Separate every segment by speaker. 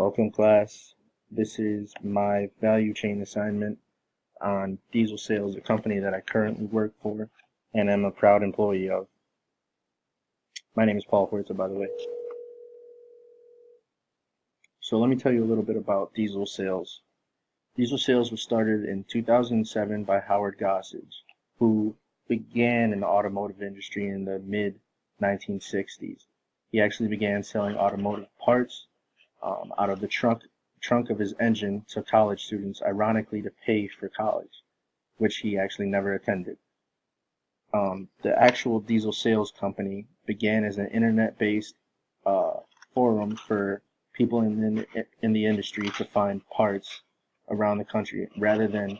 Speaker 1: Welcome class. This is my value chain assignment on Diesel Sales, a company that I currently work for and am a proud employee of. My name is Paul Huerta, by the way. So let me tell you a little bit about Diesel Sales. Diesel Sales was started in 2007 by Howard Gossage, who began in the automotive industry in the mid 1960s. He actually began selling automotive parts out of the trunk of his engine to college students, ironically to pay for college, which he actually never attended. The actual Diesel Sales Company began as an internet-based forum for people in the industry to find parts around the country. Rather than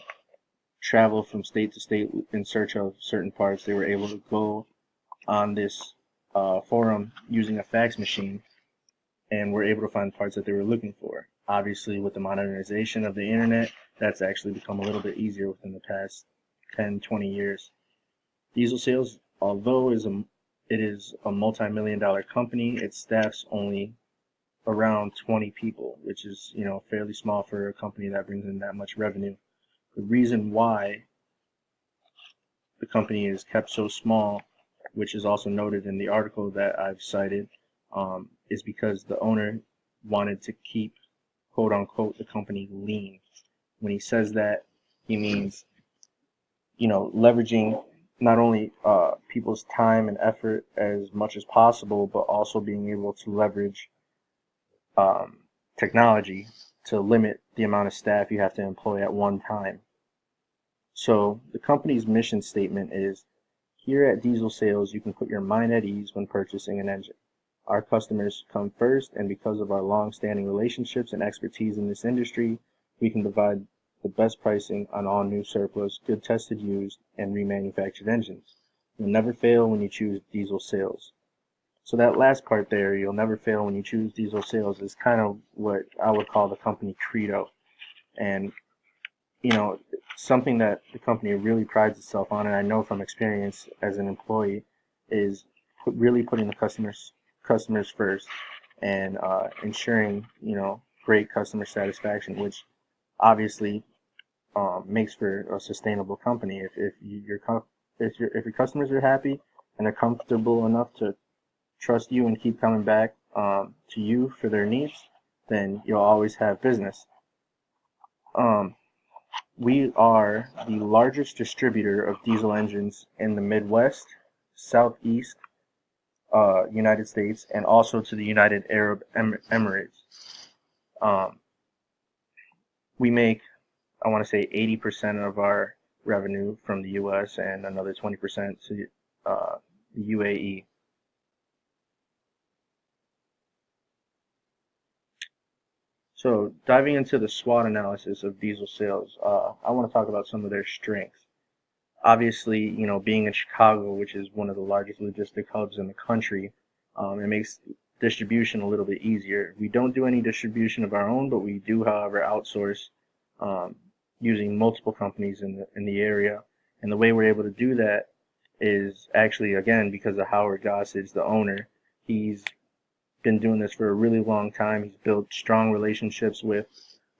Speaker 1: travel from state to state in search of certain parts, they were able to go on this forum using a fax machine and were able to find parts that they were looking for. Obviously, with the modernization of the internet, that's actually become a little bit easier within the past 10, 20 years. Diesel Sales, although it is a multi-million-dollar company, it staffs only around 20 people, which is, fairly small for a company that brings in that much revenue. The reason why the company is kept so small, which is also noted in the article that I've cited, is because the owner wanted to keep, quote unquote, the company lean. When he says that, he means, leveraging not only people's time and effort as much as possible, but also being able to leverage technology to limit the amount of staff you have to employ at one time. So the company's mission statement is, here at Diesel Sales, you can put your mind at ease when purchasing an engine. Our customers come first, and because of our long-standing relationships and expertise in this industry, we can provide the best pricing on all new surplus, good tested used, and remanufactured engines. You'll never fail when you choose Diesel Sales. So that last part there, you'll never fail when you choose Diesel Sales, is kind of what I would call the company credo. And, something that the company really prides itself on, and I know from experience as an employee, is really putting the customers first and ensuring great customer satisfaction, which obviously makes for a sustainable company. If your customers are happy and are comfortable enough to trust you and keep coming back to you for their needs, then you'll always have business. We are the largest distributor of diesel engines in the Midwest, Southeast United States, and also to the United Arab Emirates. We make, I want to say, 80% of our revenue from the U.S. and another 20% to the UAE. So diving into the SWOT analysis of Diesel Sales, I want to talk about some of their strengths. Obviously, being in Chicago, which is one of the largest logistic hubs in the country, it makes distribution a little bit easier. We don't do any distribution of our own, but we do, however, outsource using multiple companies in the area. And the way we're able to do that is actually, again, because of Howard Gossage, the owner. He's been doing this for a really long time. He's built strong relationships with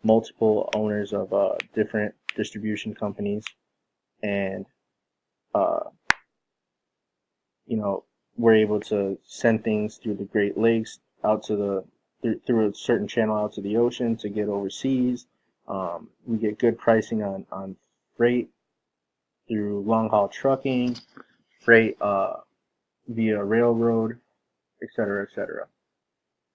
Speaker 1: multiple owners of different distribution companies, and we're able to send things through the Great Lakes out to through a certain channel out to the ocean to get overseas. We get good pricing on freight through long haul trucking, freight via railroad, etc., etc.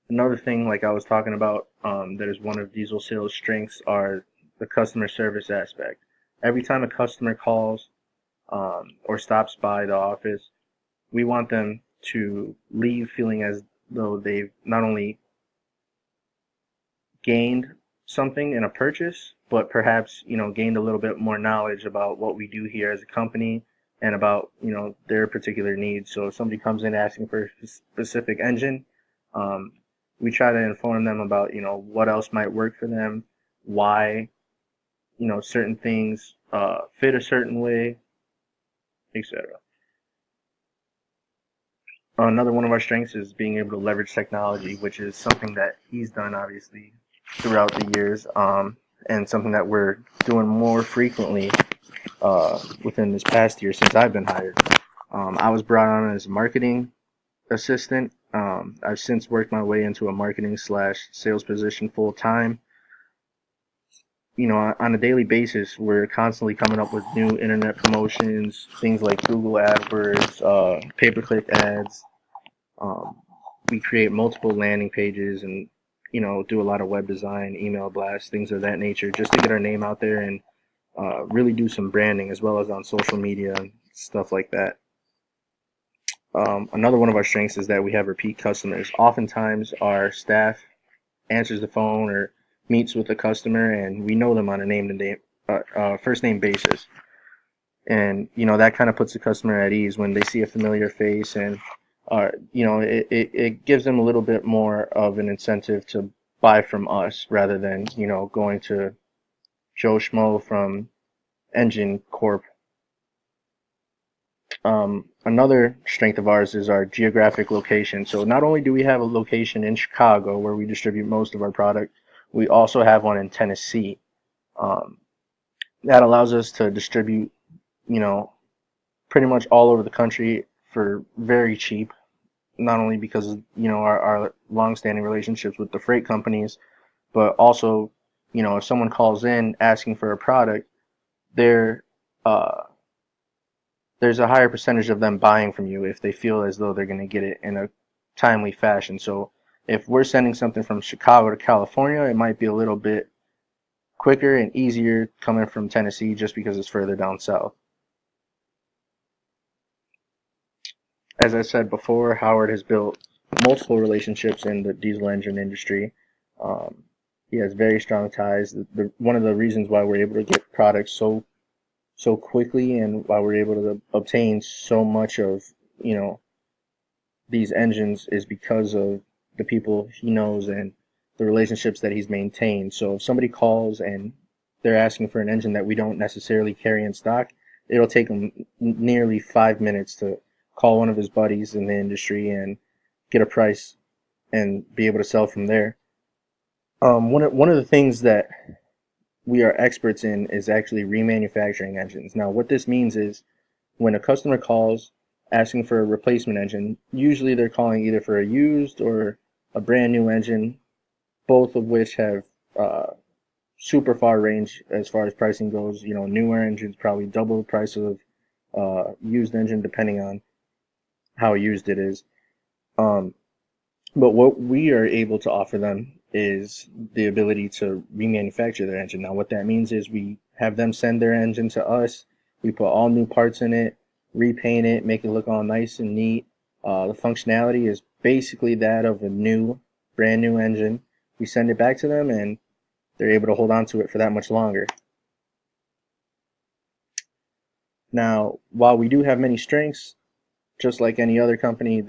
Speaker 1: Another thing, like I was talking about, that is one of Diesel Sales' strengths are the customer service aspect. Every time a customer calls or stops by the office, we want them to leave feeling as though they've not only gained something in a purchase, but perhaps, gained a little bit more knowledge about what we do here as a company and about, their particular needs. So if somebody comes in asking for a specific engine, we try to inform them about, what else might work for them, why, certain things fit a certain way, etc. Another one of our strengths is being able to leverage technology, which is something that he's done, obviously, throughout the years, and something that we're doing more frequently within this past year since I've been hired. I was brought on as a marketing assistant. I've since worked my way into a marketing slash sales position full time. You know, on a daily basis, we're constantly coming up with new internet promotions, things like Google AdWords, pay-per-click ads. Um, we create multiple landing pages and, you know, do a lot of web design, email blasts, things of that nature, just to get our name out there and really do some branding as well as on social media and stuff like that. Another one of our strengths is that we have repeat customers. Oftentimes, our staff answers the phone or meets with a customer, and we know them on a name to name, first name basis. And you know that kind of puts the customer at ease when they see a familiar face, and you know it gives them a little bit more of an incentive to buy from us rather than you know going to Joe Schmo from Engine Corp. Another strength of ours is our geographic location. So not only do we have a location in Chicago where we distribute most of our product, we also have one in Tennessee. Um, that allows us to distribute, you know, pretty much all over the country for very cheap. Not only because of, you know, our long-standing relationships with the freight companies, but also, you know, if someone calls in asking for a product, they're uh, there's a higher percentage of them buying from you if they feel as though they're going to get it in a timely fashion. So if we're sending something from Chicago to California, it might be a little bit quicker and easier coming from Tennessee just because it's further down south. As I said before, Howard has built multiple relationships in the diesel engine industry. Um, he has very strong ties. One of the reasons why we're able to get products so quickly and why we're able to obtain so much of you know these engines is because of the people he knows and the relationships that he's maintained. So if somebody calls and they're asking for an engine that we don't necessarily carry in stock, it'll take him nearly 5 minutes to call one of his buddies in the industry and get a price and be able to sell from there. One of the things that we are experts in is actually remanufacturing engines. Now, what this means is when a customer calls asking for a replacement engine, usually they're calling either for a used or a brand new engine, both of which have uh, super far range as far as pricing goes. You know, newer engines probably double the price of used engine depending on how used it is. Um, but what we are able to offer them is the ability to remanufacture their engine. Now, what that means is we have them send their engine to us. We put all new parts in it, repaint it, make it look all nice and neat. The functionality is basically that of a brand new engine. We send it back to them, and they're able to hold on to it for that much longer. Now, while we do have many strengths, just like any other company,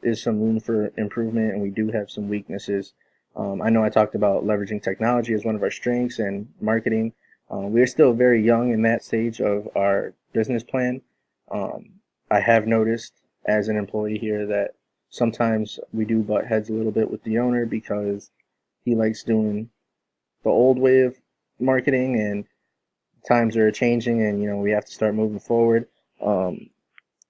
Speaker 1: is some room for improvement, and we do have some weaknesses. I know I talked about leveraging technology as one of our strengths and marketing. We're still very young in that stage of our business plan. I have noticed as an employee here that sometimes we do butt heads a little bit with the owner because he likes doing the old way of marketing, and times are changing, and you know we have to start moving forward. Um,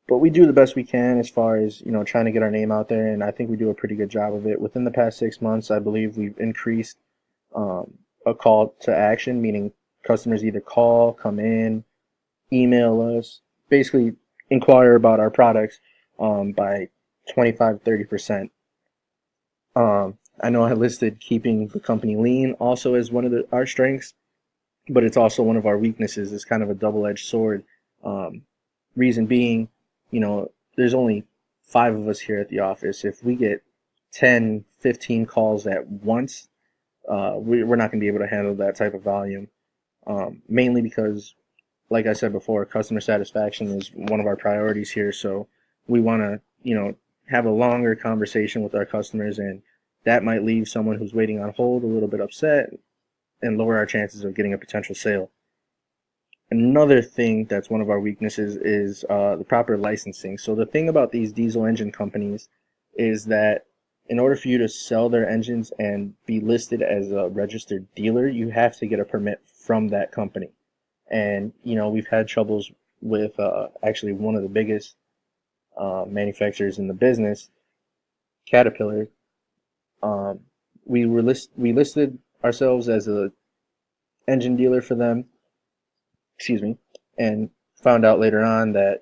Speaker 1: but we do the best we can as far as you know trying to get our name out there, and I think we do a pretty good job of it. Within the past 6 months, I believe we've increased a call to action, meaning customers either call, come in, email us, basically inquire about our products by 25-30%. I know I listed keeping the company lean also as one of our strengths, but it's also one of our weaknesses. It's kind of a double-edged sword. Um, reason being, you know, there's only 5 of us here at the office. If we get 10, 15 calls at once, we're not going to be able to handle that type of volume. Mainly because, like I said before, customer satisfaction is one of our priorities here. So we want to, you know, have a longer conversation with our customers, and that might leave someone who's waiting on hold a little bit upset and lower our chances of getting a potential sale. Another thing that's one of our weaknesses is the proper licensing. So the thing about these diesel engine companies is that in order for you to sell their engines and be listed as a registered dealer, you have to get a permit from that company. And we've had troubles with actually one of the biggest manufacturers in the business, Caterpillar. Um, we listed ourselves as a engine dealer for them, excuse me, and found out later on that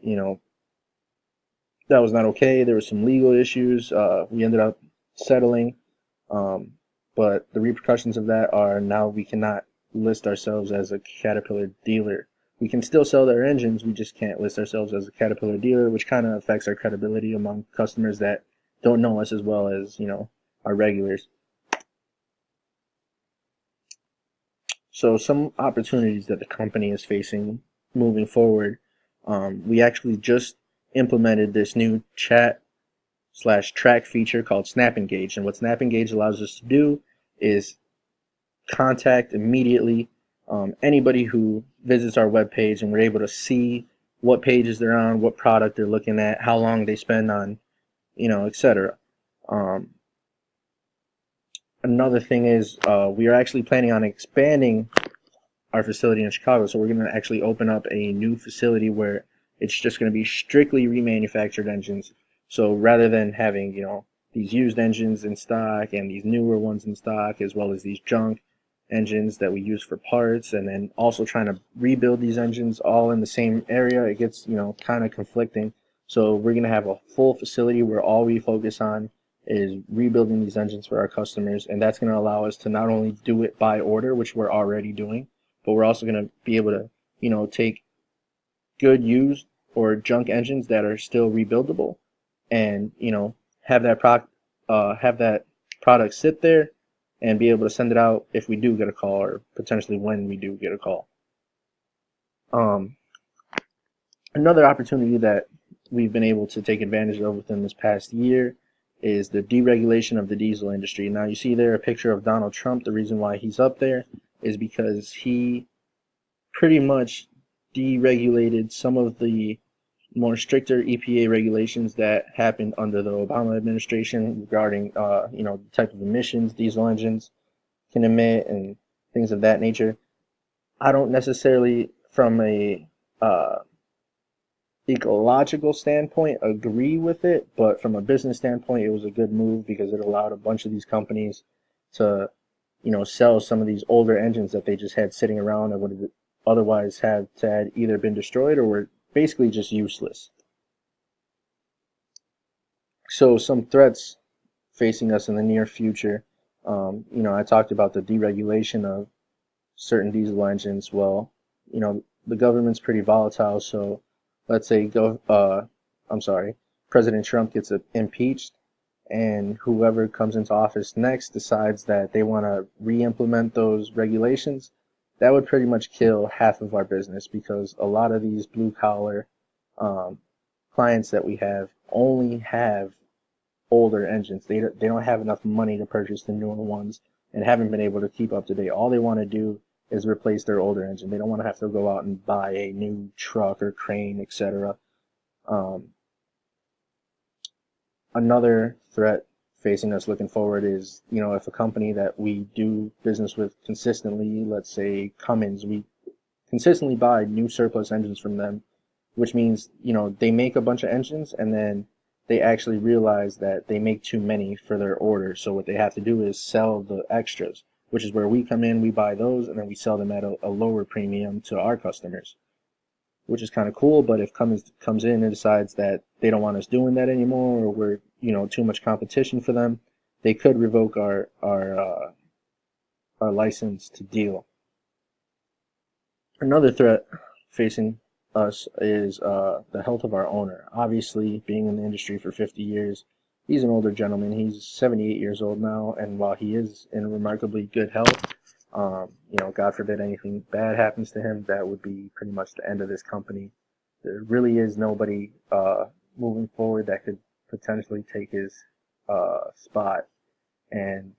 Speaker 1: that was not okay. There were some legal issues. We ended up settling, um, but the repercussions of that are now we cannot list ourselves as a Caterpillar dealer. We can still sell their engines, we just can't list ourselves as a Caterpillar dealer, which kind of affects our credibility among customers that don't know us as well as our regulars. So some opportunities that the company is facing moving forward, we actually just implemented this new chat slash track feature called Snap Engage. And what Snap Engage allows us to do is contact immediately anybody who visits our webpage, and we're able to see what pages they're on, what product they're looking at, how long they spend on, etc. Um, Another thing is we are actually planning on expanding our facility in Chicago. So we're going to actually open up a new facility where it's just going to be strictly remanufactured engines. So rather than having, these used engines in stock and these newer ones in stock, as well as these junk engines that we use for parts, and then also trying to rebuild these engines all in the same area, it gets, kind of conflicting. So we're going to have a full facility where all we focus on is rebuilding these engines for our customers, and that's going to allow us to not only do it by order, which we're already doing, but we're also going to be able to, take good used or junk engines that are still rebuildable, and have have that product sit there and be able to send it out if we do get a call, or potentially when we do get a call. Um, Another opportunity that we've been able to take advantage of within this past year is the deregulation of the diesel industry. Now you see there a picture of Donald Trump. The reason why he's up there is because he pretty much deregulated some of the more stricter EPA regulations that happened under the Obama administration regarding, the type of emissions diesel engines can emit and things of that nature. I don't necessarily, from a ecological standpoint, agree with it, but from a business standpoint, it was a good move because it allowed a bunch of these companies to, sell some of these older engines that they just had sitting around and would otherwise have had either been destroyed or were basically just useless. So some threats facing us in the near future. I talked about the deregulation of certain diesel engines. Well, the government's pretty volatile, so let's say President Trump gets impeached, and whoever comes into office next decides that they want to re-implement those regulations. That would pretty much kill half of our business, because a lot of these blue collar um, clients that we have only have older engines. They don't have enough money to purchase the newer ones, and haven't been able to keep up to date. All they want to do is replace their older engine. They don't want to have to go out and buy a new truck or crane, etc. Um, Another threat facing us looking forward is, if a company that we do business with consistently, let's say Cummins, we consistently buy new surplus engines from them, which means, they make a bunch of engines and then they actually realize that they make too many for their order. So what they have to do is sell the extras, which is where we come in, we buy those, and then we sell them at a lower premium to our customers, which is kind of cool. But if Cummins comes in and decides that they don't want us doing that anymore, or we're, too much competition for them, they could revoke our license to deal. Another threat facing us is the health of our owner. Obviously, being in the industry for 50 years, he's an older gentleman. He's 78 years old now, and while he is in remarkably good health, God forbid anything bad happens to him, that would be pretty much the end of this company. There really is nobody moving forward that could potentially take his spot, and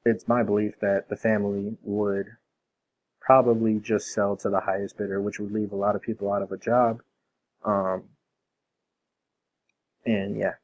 Speaker 1: it's my belief that the family would probably just sell to the highest bidder, which would leave a lot of people out of a job. And yeah,